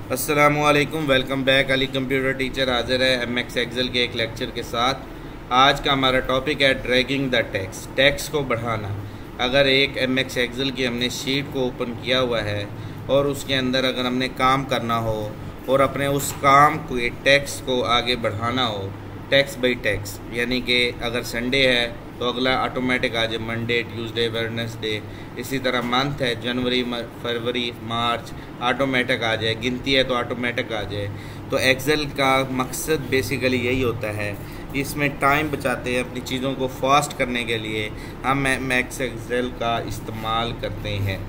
अस्सलामुअलैकुम, welcome back. Ali computer teacher हाजिर है एमएक्स एक्सेल के एक लेक्चर के साथ। आज का हमारा टॉपिक है ड्रैगिंग द टेक्स्ट, टेक्स्ट को बढ़ाना। अगर एक एमएक्स एक्सेल की हमने शीट को ओपन किया हुआ है और उसके अंदर अगर हमने काम करना हो और अपने उस काम के टेक्स्ट को आगे बढ़ाना हो, टेक्स्ट बाई टेक्स्ट, यानी कि अगर संडे है तो अगला ऑटोमेटिक आ जाए मंडे, ट्यूसडे, वेडनेसडे। इसी तरह मंथ है जनवरी, फरवरी, मार्च, ऑटोमेटिक आ जाए। गिनती है तो ऑटोमेटिक आ जाए। तो एक्सेल का मकसद बेसिकली यही होता है, इसमें टाइम बचाते हैं। अपनी चीज़ों को फास्ट करने के लिए हम एमएक्स एक्सेल का इस्तेमाल करते हैं।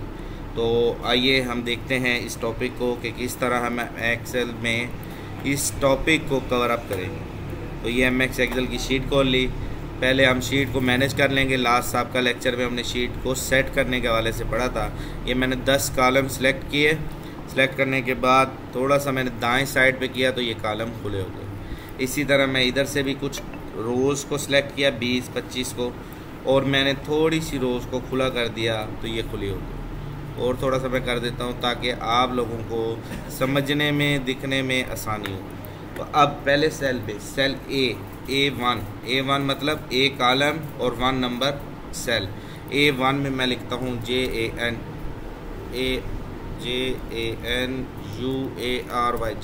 तो आइए हम देखते हैं इस टॉपिक को कि किस तरह हम एक्सेल में इस टॉपिक को कवर अप करेंगे। तो ये एमएक्स एक्सेल की शीट खोल ली। पहले हम शीट को मैनेज कर लेंगे। लास्ट साहब का लेक्चर में हमने शीट को सेट करने के हवाले से पढ़ा था। ये मैंने 10 कॉलम सेलेक्ट किए। सेलेक्ट करने के बाद थोड़ा सा मैंने दाएं साइड पे किया तो ये कॉलम खुले हो गए। इसी तरह मैं इधर से भी कुछ रोज़ को सिलेक्ट किया, 20-25 को, और मैंने थोड़ी सी रोज़ को खुला कर दिया तो ये खुली हो गई। और थोड़ा सा मैं कर देता हूँ ताकि आप लोगों को समझने में, दिखने में आसानी हो। तो अब पहले सेल पे, सेल A1 मतलब ए कॉलम और 1 नंबर सेल। A1 में मैं लिखता हूँ JANUARY,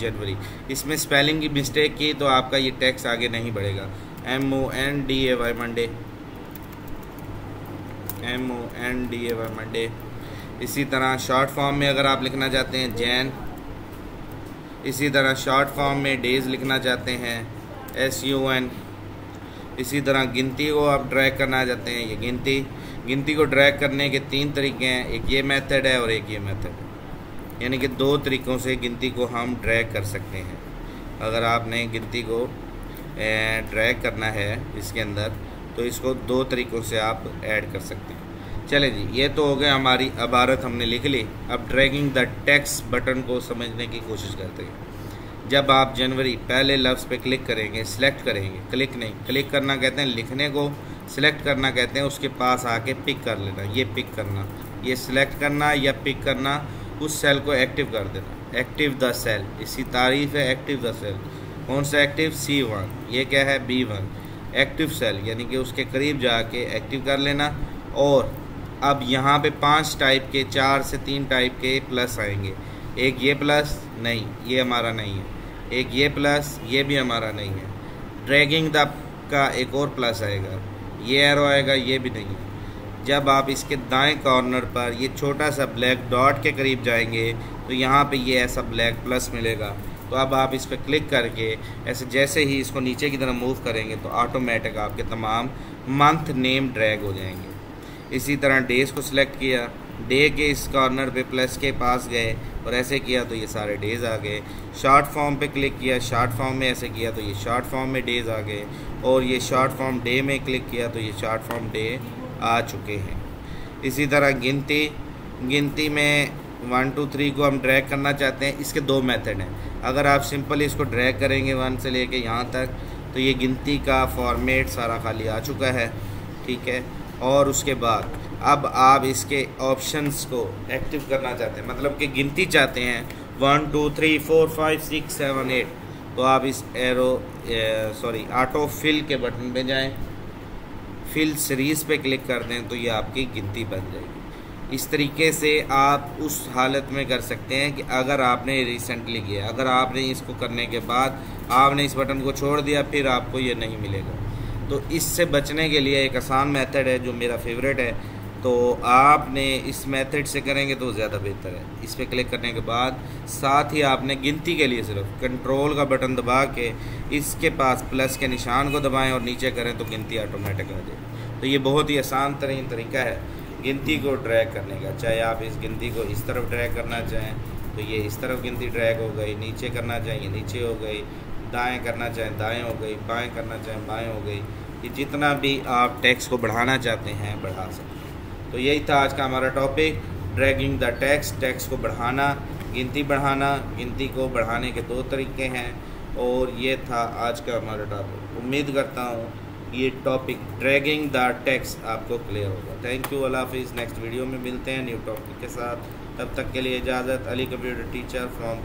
जनवरी। इसमें स्पेलिंग की मिस्टेक की तो आपका ये टेक्स्ट आगे नहीं बढ़ेगा। MONDAY, Monday, MONDAY, Monday. इसी तरह शॉर्ट फॉर्म में अगर आप लिखना चाहते हैं जैन। इसी तरह शॉर्ट फॉर्म में डेज लिखना चाहते हैं SUN। इसी तरह गिनती को आप ड्रैग करना चाहते हैं, ये गिनती को ड्रैग करने के 3 तरीके हैं। एक ये मेथड है और एक ये मेथड है, यानी कि 2 तरीक़ों से गिनती को हम ड्रैग कर सकते हैं। अगर आपने गिनती को ड्रैग करना है इसके अंदर तो इसको 2 तरीक़ों से आप ऐड कर सकते हैं। चले जी, ये तो हो गए, हमारी इबारत हमने लिख ली। अब ड्रैगिंग द टेक्स्ट बटन को समझने की कोशिश करते हैं। जब आप जनवरी पहले लफ्ज़ पे क्लिक करेंगे, सिलेक्ट करेंगे, क्लिक नहीं, क्लिक करना कहते हैं लिखने को, सिलेक्ट करना कहते हैं उसके पास आके पिक कर लेना। ये पिक करना, ये सिलेक्ट करना या पिक करना, उस सेल को एक्टिव कर देना। एक्टिव द सेल, इसकी तारीफ है एक्टिव द सेल। कौन सा एक्टिव? C1। ये क्या है? B1। एक्टिव सेल, यानी कि उसके करीब जाके एक्टिव कर लेना। और अब यहाँ पे 5 टाइप के, 4 से 3 टाइप के प्लस आएंगे। एक ये प्लस, नहीं ये हमारा नहीं है। एक ये प्लस, ये भी हमारा नहीं है। ड्रैगिंग द का एक और प्लस आएगा, ये एरो आएगा, ये भी नहीं है। जब आप इसके दाएं कॉर्नर पर ये छोटा सा ब्लैक डॉट के करीब जाएंगे तो यहाँ पे ये ऐसा ब्लैक प्लस मिलेगा। तो अब आप इस पर क्लिक करके ऐसे जैसे ही इसको नीचे की तरफ मूव करेंगे तो ऑटोमेटिक आपके तमाम मंथ नेम ड्रैग हो जाएंगे। इसी तरह डेज़ को सिलेक्ट किया, डे के इस कॉर्नर पे प्लस के पास गए और ऐसे किया तो ये सारे डेज़ आ गए। शॉर्ट फॉर्म पे क्लिक किया, शॉर्ट फॉर्म में ऐसे किया तो ये शॉर्ट फॉर्म में डेज़ आ गए। और ये शॉर्ट फॉर्म डे में क्लिक किया तो ये शॉर्ट फॉर्म डे आ चुके हैं। इसी तरह गिनती में 1 2 3 को हम ड्रैग करना चाहते हैं। इसके 2 मेथड हैं। अगर आप सिंपल इसको ड्रैग करेंगे 1 से लेके यहाँ तक तो ये गिनती का फॉर्मेट सारा खाली आ चुका है, ठीक है। और उसके बाद अब आप इसके ऑप्शंस को एक्टिव करना चाहते हैं, मतलब कि गिनती चाहते हैं 1 2 3 4 5 6 7 8, तो आप इस ऑटो फिल के बटन पे जाएं, फिल सीरीज़ पे क्लिक कर दें तो ये आपकी गिनती बन जाएगी। इस तरीके से आप उस हालत में कर सकते हैं कि अगर आपने रिसेंटली किया, अगर आपने इसको करने के बाद आपने इस बटन को छोड़ दिया फिर आपको ये नहीं मिलेगा। तो इससे बचने के लिए एक आसान मेथड है जो मेरा फेवरेट है, तो आपने इस मेथड से करेंगे तो ज़्यादा बेहतर है। इस पर क्लिक करने के बाद साथ ही आपने गिनती के लिए सिर्फ कंट्रोल का बटन दबा के इसके पास प्लस के निशान को दबाएं और नीचे करें तो गिनती ऑटोमेटिक आ जाए। तो ये बहुत ही आसान तरीका है गिनती को ड्रैग करने का। चाहे आप इस गिनती को इस तरफ ड्रैग करना चाहें तो ये इस तरफ गिनती ड्रैग हो गई, नीचे करना चाहें ये नीचे हो गई, दाएं करना चाहें दाएं हो गई, बाएं करना चाहें बाएं हो गई। ये जितना भी आप टेक्स्ट को बढ़ाना चाहते हैं बढ़ा सकते हैं। तो यही था आज का हमारा topic, dragging the text, text को बढ़ाना, गिनती बढ़ाना। गिनती को बढ़ाने के 2 तरीके हैं और ये था आज का हमारा टॉपिक। उम्मीद करता हूँ ये टॉपिक ड्रैगिंग द टेक्स्ट आपको क्लियर होगा। थैंक यू, अल्लाह हाफिज़। नेक्स्ट वीडियो में मिलते हैं न्यू टॉपिक के साथ। तब तक के लिए इजाज़त। Ali computer teacher from